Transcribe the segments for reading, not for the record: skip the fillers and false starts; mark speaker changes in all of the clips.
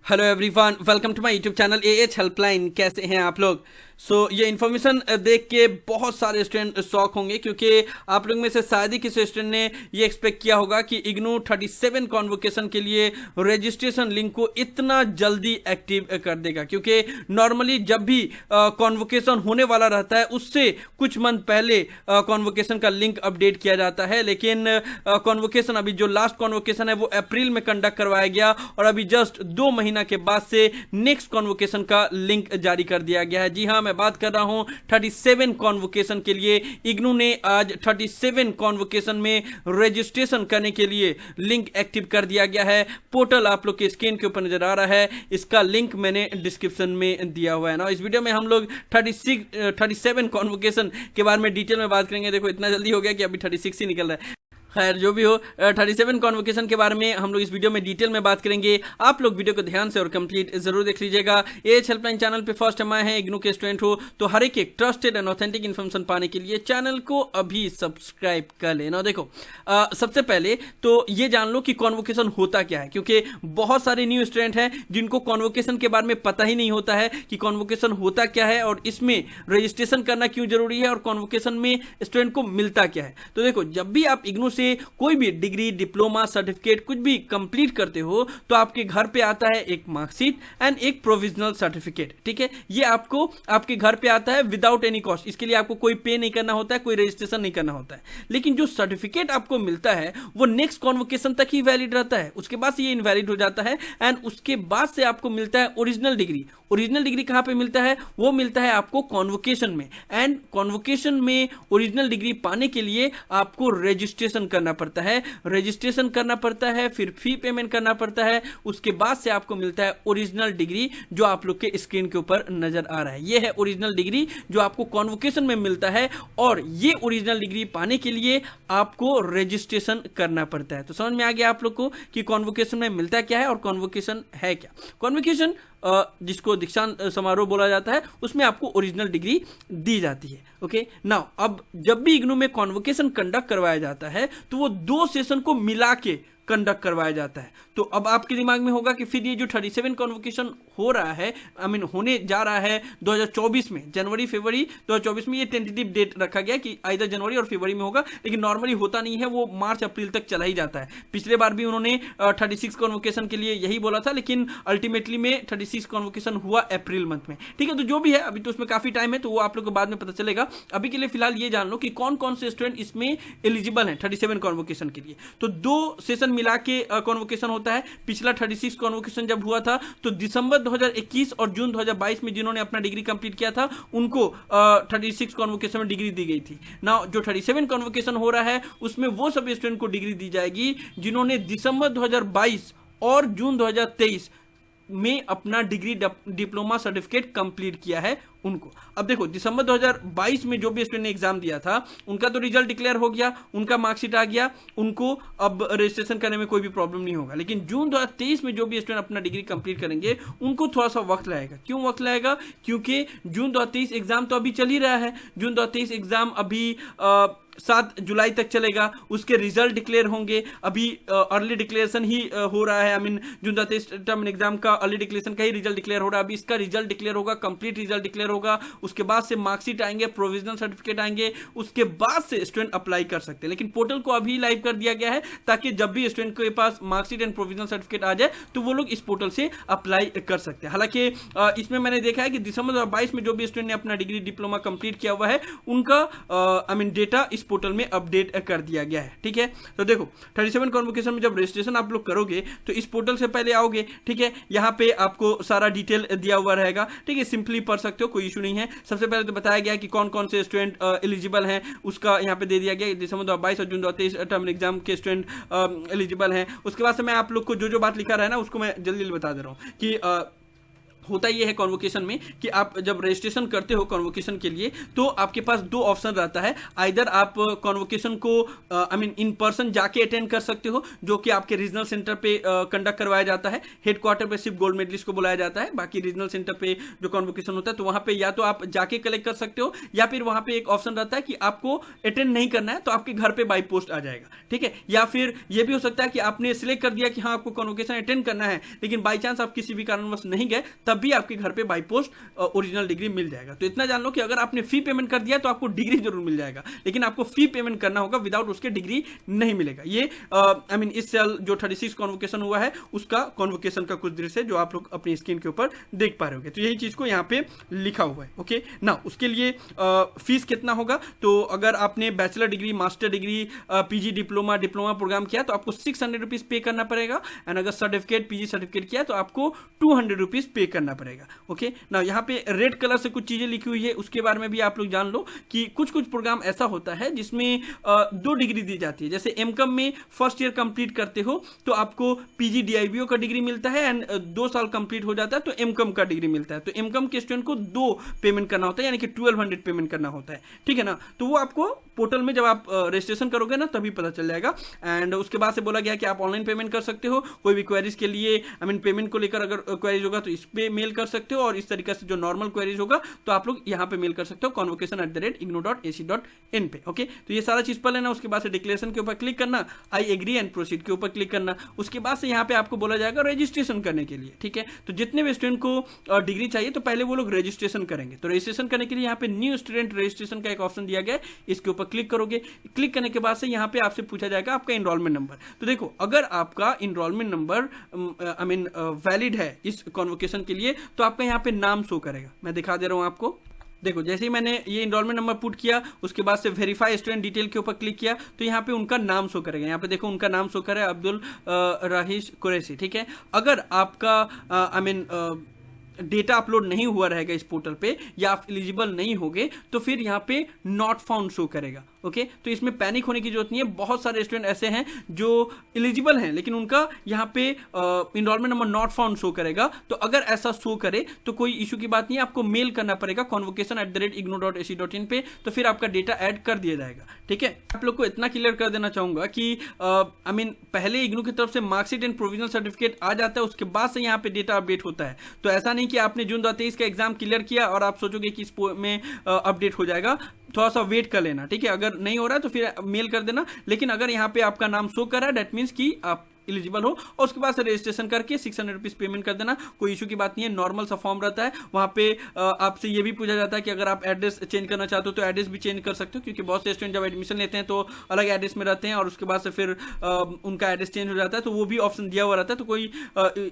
Speaker 1: Hello everyone, welcome to my YouTube channel AH helpline. कैसे हैं आप लोग? ये इन्फॉर्मेशन देख के बहुत सारे स्टूडेंट शॉक होंगे, क्योंकि आप लोग में से शायद ही किसी स्टूडेंट ने ये एक्सपेक्ट किया होगा कि इग्नू 37 कॉन्वोकेशन के लिए रजिस्ट्रेशन लिंक को इतना जल्दी एक्टिव कर देगा। क्योंकि नॉर्मली जब भी कॉन्वोकेशन होने वाला रहता है उससे कुछ मंथ पहले कॉन्वोकेशन का लिंक अपडेट किया जाता है, लेकिन कॉन्वोकेशन अभी जो लास्ट कॉन्वोकेशन है वो अप्रैल में कंडक्ट करवाया गया और अभी जस्ट 2 महीना के बाद से नेक्स्ट कॉन्वोकेशन का लिंक जारी कर दिया गया है। जी हाँ, मैं बात कर रहा हूं 37 कॉन्वोकेशन के लिए। इग्नू ने आज 37 कॉन्वोकेशन में रजिस्ट्रेशन करने के लिए लिंक एक्टिव कर दिया गया है। पोर्टल आप लोग के स्क्रीन के ऊपर नजर आ रहा है, इसका लिंक मैंने डिस्क्रिप्शन में दिया हुआ है ना। इस वीडियो में हम लोग 37 कॉन्वोकेशन के बारे में डिटेल में बात करेंगे। देखो इतना जल्दी हो गया कि अभी 36 ही निकल रहा है। खैर जो भी हो, 37 कॉन्वोकेशन के बारे में हम लोग इस वीडियो में डिटेल में बात करेंगे। आप लोग वीडियो को ध्यान से और कंप्लीट जरूर देख लीजिएगा। एएच हेल्पलाइन चैनल पे फर्स्ट टाइम आए हैं, इग्नू के स्टूडेंट हो तो हर एक ट्रस्टेड एंड ऑथेंटिक इन्फॉर्मेशन पाने के लिए चैनल को अभी सब्सक्राइब कर लेना। देखो सबसे पहले तो ये जान लो कि कॉन्वोकेशन होता क्या है, क्योंकि बहुत सारे न्यू स्टूडेंट हैं जिनको कॉन्वोकेशन के बारे में पता ही नहीं होता है कि कॉन्वोकेशन होता क्या है और इसमें रजिस्ट्रेशन करना क्यों जरूरी है और कॉन्वोकेशन में स्टूडेंट को मिलता क्या है। तो देखो, जब भी आप इग्नू से कोई भी डिग्री, डिप्लोमा, सर्टिफिकेट कुछ भी कंप्लीट करते हो तो आपके घर पे आता है एक मार्कशीट एंड एक प्रोविजनल सर्टिफिकेट। ठीक है, ये आपको आपके घर पे आता है विदाउट एनी कॉस्ट। इसके लिए आपको कोई पे नहीं करना होता है, कोई रजिस्ट्रेशन नहीं करना होता है। लेकिन जो सर्टिफिकेट आपको मिलता है वो नेक्स्ट कॉन्वोकेशन तक ही वैलिड रहता है, उसके बाद से ये इनवैलिड हो जाता है। एंड उसके बाद से आपको मिलता है ओरिजिनल डिग्री। ओरिजिनल डिग्री कहां पे मिलता है? वो मिलता है आपको कॉन्वोकेशन में। एंड कॉन्वोकेशन में ओरिजिनल डिग्री पाने के लिए आपको रजिस्ट्रेशन करना पड़ता है। रजिस्ट्रेशन करना पड़ता है, फिर फी पेमेंट करना पड़ता है, उसके बाद से आपको मिलता है ओरिजिनल डिग्री जो आप लोग के स्क्रीन के ऊपर नजर आ रहा है। ये है ओरिजिनल डिग्री जो आपको कॉन्वोकेशन में मिलता है। और ये ओरिजिनल डिग्री पाने के लिए आपको रजिस्ट्रेशन करना पड़ता है। तो समझ में आ गया आप लोग को कि कॉन्वोकेशन में मिलता क्या है और कॉन्वोकेशन है क्या। कॉन्वोकेशन जिसको दीक्षांत समारोह बोला जाता है, उसमें आपको ओरिजिनल डिग्री दी जाती है। ओके नाउ, अब जब भी इग्नू में कॉन्वोकेशन कंडक्ट करवाया जाता है तो वो 2 सेशन को मिला के कंडक्ट करवाया जाता है। तो अब आपके दिमाग में होगा कि फिर ये जो 37 कॉन्वोकेशन हो रहा है, होने जा रहा है 2024 में, जनवरी फरवरी 2024 में, ये टेंटेटिव डेट रखा गया कि आइदर जनवरी और फरवरी में होगा, लेकिन नॉर्मली होता नहीं है, वो मार्च अप्रैल तक चला ही जाता है। पिछले बार भी उन्होंने 36 कॉन्वोकेशन के लिए यही बोला था, लेकिन अल्टीमेटली में 36 कॉन्वोकेशन हुआ अप्रैल मंथ में। ठीक है, तो जो भी है, अभी तो उसमें काफी टाइम है, तो वो आप लोग को बाद में पता चलेगा। अभी के लिए फिलहाल ये जान लो कि कौन कौन से स्टूडेंट इसमें एलिजिबल हैं 37 कॉन्वोकेशन के लिए। तो 2 सेशन मिला के कॉन्वोकेशन होता है। पिछला 36 कॉन्वोकेशन जब हुआ था तो दिसंबर 2021 और जून 2022 में जिन्होंने अपना डिग्री कंप्लीट किया था उनको 36 कॉन्वोकेशन में डिग्री दी गई थी ना। जो 37 कॉन्वोकेशन हो रहा है उसमें वो सभी स्टूडेंट को डिग्री दी जाएगी जिन्होंने दिसंबर 2022 और जून 2023 में अपना डिग्री, डिप्लोमा, सर्टिफिकेट कंप्लीट किया है उनको। अब देखो, दिसंबर 2022 में जो भी स्टूडेंट ने एग्जाम दिया था उनका तो रिजल्ट डिक्लेयर हो गया, उनका मार्कशीट आ गया, उनको अब रजिस्ट्रेशन करने में कोई भी प्रॉब्लम नहीं होगा। लेकिन जून 2023 में जो भी स्टूडेंट अपना डिग्री कंप्लीट करेंगे उनको थोड़ा सा वक्त लगेगा। क्यों वक्त लगेगा? क्योंकि जून 2023 एग्जाम तो अभी चल ही रहा है। जून 2023 एग्जाम अभी 7 जुलाई तक चलेगा, उसके रिजल्ट डिक्लेयर होंगे। अभी अर्ली डिक्लेरेशन ही हो रहा है। जून 2023 टर्म एग्जाम का अर्ली डिक्लेरेशन का ही रिजल्ट डिक्लेयर हो रहा है। अभी इसका रिजल्ट डिक्लेयर होगा, कंप्लीट रिजल्ट डिक्लेयर होगा, उसके बाद से मार्कशीट आएंगे, प्रोविजनल सर्टिफिकेट आएंगे, उसके बाद से स्टूडेंट अप्लाई कर सकते हैं। लेकिन पोर्टल को अभी लाइव कर दिया गया है ताकि जब भी स्टूडेंट के पास मार्कशीट एंड प्रोविजनल सर्टिफिकेट आ जाए तो वो लोग इस पोर्टल से अप्लाई कर सकते हैं। हालांकि इसमें मैंने देखा है कि दिसंबर 2022 में जो भी स्टूडेंट ने अपना डिग्री, डिप्लोमा कंप्लीट किया हुआ है उनका डेटा इस पोर्टल में अपडेट कर दिया गया है। ठीक है, तो देखो 37 कॉन्वोकेशन में जब रजिस्ट्रेशन आप लोग करोगे तो इस पोर्टल से पहले आओगे। ठीक है, यहाँ पे आपको सारा डिटेल दिया हुआ रहेगा। ठीक है, सिंपली पढ़ सकते हो, कोई इशू नहीं है। सबसे पहले तो बताया गया कि कौन कौन से स्टूडेंट एलिजिबल हैं, उसका यहाँ पे दे दिया गया। दिसंबर 2022 और जून 2023 टर्म एग्जाम के स्टूडेंट एलिजिबल हैं। उसके बाद से मैं आप लोग को जो जो बात लिखा रहा है ना उसको मैं जल्दी बता दे रहा हूँ कि होता ये है कॉन्वोकेशन में कि आप जब रजिस्ट्रेशन करते हो कॉन्वोकेशन के लिए तो आपके पास दो ऑप्शन रहता है। आइदर आप कॉन्वोकेशन को इन पर्सन जाके अटेंड कर सकते हो, जो कि आपके रीजनल सेंटर पे कंडक्ट करवाया जाता है। हेडक्वार्टर पे सिर्फ गोल्ड मेडलिस्ट को बुलाया जाता है, बाकी रीजनल सेंटर पे जो कॉन्वोकेशन होता है तो वहां पे या तो आप जाके कलेक्ट कर सकते हो, या फिर वहां पे एक ऑप्शन रहता है कि आपको अटेंड नहीं करना है तो आपके घर पे बाई पोस्ट आ जाएगा, ठीक है। या फिर यह भी हो सकता है कि आपने सिलेक्ट कर दिया कि हाँ आपको कॉन्वोकेशन अटेंड करना है, लेकिन बाई चांस आप किसी भी कारणवश नहीं गए, तब भी आपके घर पे बाई पोस्ट ओरिजिनल डिग्री मिल जाएगा। तो इतना जान लो कि अगर आपने फी पेमेंट कर दिया तो आपको डिग्री जरूर मिल जाएगा, लेकिन आपको फी पेमेंट करना होगा, विदाउट उसके डिग्री नहीं मिलेगा। ये इस साल जो 36 कॉन्वोकेशन हुआ है उसका कॉन्वोकेशन का कुछ दृश्य जो आप लोग अपनी स्क्रीन के ऊपर देख पा रहे होंगे। तो यही चीज को यहाँ पे लिखा हुआ है। ओके ना, उसके लिए फीस कितना होगा, तो अगर आपने bachelor degree, master degree, PG diploma program किया तो आपको 600 रुपीज पे करना पड़ेगा। एंड अगर सर्टिफिकेट, पीजी सर्टिफिकेट किया तो आपको 200 रुपीज पे करना पड़ेगा। ओके ना, यहाँ पे रेड कलर से कुछ चीजें लिखी हुई है, उसके बारे में भी आप लोग जान लो कि कुछ प्रोग्राम ऐसा होता है जिसमें 2 डिग्री दी जाती है। जैसे एमकॉम में फर्स्ट ईयर कंप्लीट करते हो तो आपको पीजी डीआईबीओ का डिग्री मिलता है, एंड 2 साल कंप्लीट हो जाता है तो एमकॉम का डिग्री मिलता है। तो एमकॉम के स्टूडेंट को 2 पेमेंट करना होता है, यानी कि 1200 पेमेंट करना होता है, ठीक है ना। तो वो आपको पोर्टल में जब आप रजिस्ट्रेशन करोगे ना तभी पता चल जाएगा। एंड उसके बाद से बोला गया कि आप ऑनलाइन पेमेंट कर सकते हो, कोई भी क्वेरीज के लिए पेमेंट को लेकर अगर क्वेरीज होगा तो इस पे मेल कर सकते हो, और इस तरीके से जो नॉर्मल क्वेरीज होगा तो आप लोग यहाँ पे मेल कर सकते हो convocation@ignou.ac.in पे। ओके, तो ये सारा चीज पढ़ लेना। उसके बाद से डिक्लेरेशन के ऊपर क्लिक करना, आई एग्री एंड प्रोसीड के ऊपर क्लिक करना। उसके बाद से यहाँ पे आपको बोला जाएगा रजिस्ट्रेशन करने के लिए, ठीक है। तो जितने भी स्टूडेंट को डिग्री चाहिए तो पहले वो लोग रजिस्ट्रेशन करेंगे। तो रजिस्ट्रेशन करने के लिए यहाँ पे न्यू स्टूडेंट रजिस्ट्रेशन का एक ऑप्शन दिया गया है, इसके ऊपर क्लिक करोगे। क्लिक करने के बाद से यहाँ पे आपसे पूछा जाएगा आपका इनरोलमेंट नंबर। तो देखो, अगर आपका इनरोलमेंट नंबर वैलिड है इस कॉन्वोकेशन के लिए तो आपका यहाँ पे नाम शो करेगा। मैं दिखा दे रहा हूँ आपको। देखो, जैसे ही मैंने ये इनरोलमेंट नंबर पुट किया, उसके बाद से वेरीफाई स्टूडेंट डिटेल के ऊपर क्लिक किया तो यहाँ पे उनका नाम शो करेगा। यहाँ पे देखो उनका नाम शो करे अब्दुल राहिश कुरैशी, ठीक है। अगर आपका डेटा अपलोड नहीं हुआ रहेगा इस पोर्टल पे, या आप एलिजिबल नहीं होगे, तो फिर यहाँ पे नॉट फाउंड शो करेगा। ओके, तो इसमें पैनिक होने की जरूरत नहीं है। बहुत सारे स्टूडेंट ऐसे हैं जो एलिजिबल हैं लेकिन उनका यहाँ पे enrolment number not found show करेगा। तो अगर ऐसा शो करे तो कोई इशू की बात नहीं है, आपको मेल करना पड़ेगा convocation@ignou.ac.in पे, तो फिर आपका डेटा ऐड कर दिया जाएगा, ठीक है। आप लोग को इतना क्लियर कर देना चाहूंगा कि पहले इग्नू की तरफ से मार्कशीट एंड प्रोविजनल सर्टिफिकेट आ जाता है, उसके बाद से यहाँ पे डेटा अपडेट होता है। तो ऐसा नहीं कि आपने जून 2023 का एग्जाम क्लियर किया और आप सोचोगे कि इस में अपडेट हो जाएगा। थोड़ा सा वेट कर लेना, ठीक है। अगर नहीं हो रहा है तो फिर मेल कर देना। लेकिन अगर यहाँ पे आपका नाम शो कर रहा है, दैट मीन्स कि आप एलिजिबल हो, और उसके बाद से रजिस्ट्रेशन करके 600 रुपीज पेमेंट कर देना। कोई इशू की बात नहीं है, नॉर्मल सा फॉर्म रहता है। वहाँ पे आपसे ये भी पूछा जाता है कि अगर आप एड्रेस चेंज करना चाहते हो तो एड्रेस भी चेंज कर सकते हो, क्योंकि बहुत से स्टूडेंट जब एडमिशन लेते हैं तो अलग एड्रेस में रहते हैं और उसके बाद से फिर उनका एड्रेस चेंज हो जाता है, तो वो भी ऑप्शन दिया हुआ रहता है। तो कोई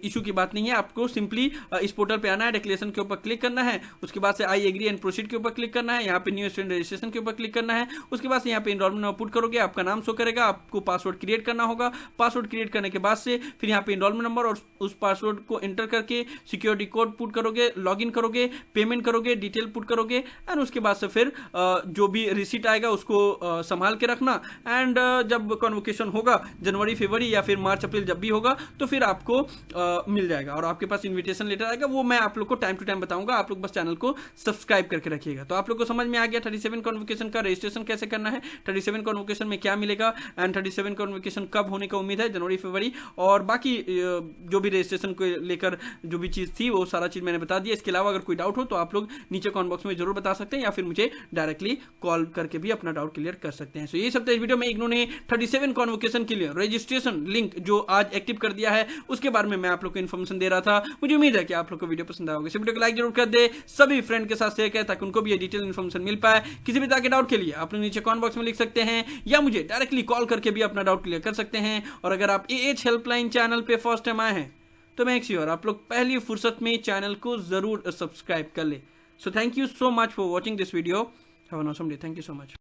Speaker 1: इशू की बात नहीं है, आपको सिंपली इस पोर्टल पर आना है, डिक्लेरेशन के ऊपर क्लिक करना है, उसके बाद से आई एग्री एंड प्रोसीड के ऊपर क्लिक करना है, यहाँ पे न्यू स्टूडेंट रजिस्ट्रेशन के ऊपर क्लिक करना है। उसके बाद से यहाँ पे इनरोलमेंट नंबर पुट करोगे, आपका नाम शो करेगा, आपको पासवर्ड क्रिएट करना होगा। पासवर्ड क्रिएट करने के बाद से फिर यहाँ पे इनरोलमेंट नंबर और उस पासवर्ड को एंटर करके सिक्योरिटी कोड पुट करोगे, लॉगिन करोगे, पेमेंट करोगे, डिटेल पुट करोगे, एंड उसके बाद से फिर जो भी रिसीट आएगा उसको संभाल के रखना। एंड जब कॉन्वोकेशन होगा जनवरी, फरवरी या फिर मार्च, अप्रैल जब भी होगा तो फिर आपको मिल जाएगा और आपके पास इन्विटेशन लेटर आएगा। वो मैं आप लोग को टाइम टू टाइम बताऊंगा, आप लोग बस चैनल को सब्सक्राइब करके रखिएगा। तो आप लोग को समझ में आ गया 37 कॉन्वोकेशन का रजिस्ट्रेशन कैसे करना है, 37 कॉन्वोकेशन में क्या मिलेगा, एंड 37 कॉन्वोकेशन कब होने का उम्मीद है, जनवरी, फरवरी, और बाकी जो भी रजिस्ट्रेशन को लेकर जो भी चीज थी वो सारा चीज मैंने बता दिया। इसके अलावा अगर कोई डाउट हो तो आप लोग नीचे कमेंट बॉक्स में जरूर बता सकते हैं, या फिर मुझे डायरेक्टली कॉल करके भी अपना डाउट क्लियर कर सकते हैं। सो ये सब इस वीडियो में इग्नू ने 37 कॉन्वोकेशन के लिए रजिस्ट्रेशन लिंक जो आज एक्टिव कर दिया है उसके बारे में मैं आप लोग को इन्फॉर्मेशन दे रहा था। मुझे उम्मीद है कि आप लोग को वीडियो पसंद आएगा। इस वीडियो को लाइक जरूर कर दे, सभी फ्रेंड के साथ शेयर करें ताकि उनको भी ये डिटेल इन्फॉर्मेशन मिल पाए। किसी भी तरह के डाउट के लिए आप लोग नीचे कमेंट बॉक्स में लिख सकते हैं, या मुझे डायरेक्टली कॉल करके भी अपना डाउट क्लियर कर सकते हैं। और अगर आप एएच हेल्पलाइन चैनल पे फर्स्ट टाइम आए हैं तो मेक श्योर आप लोग पहली फुर्सत में चैनल को जरूर सब्सक्राइब कर ले। So thank you so much for watching this video. Have an awesome day. Thank you so much.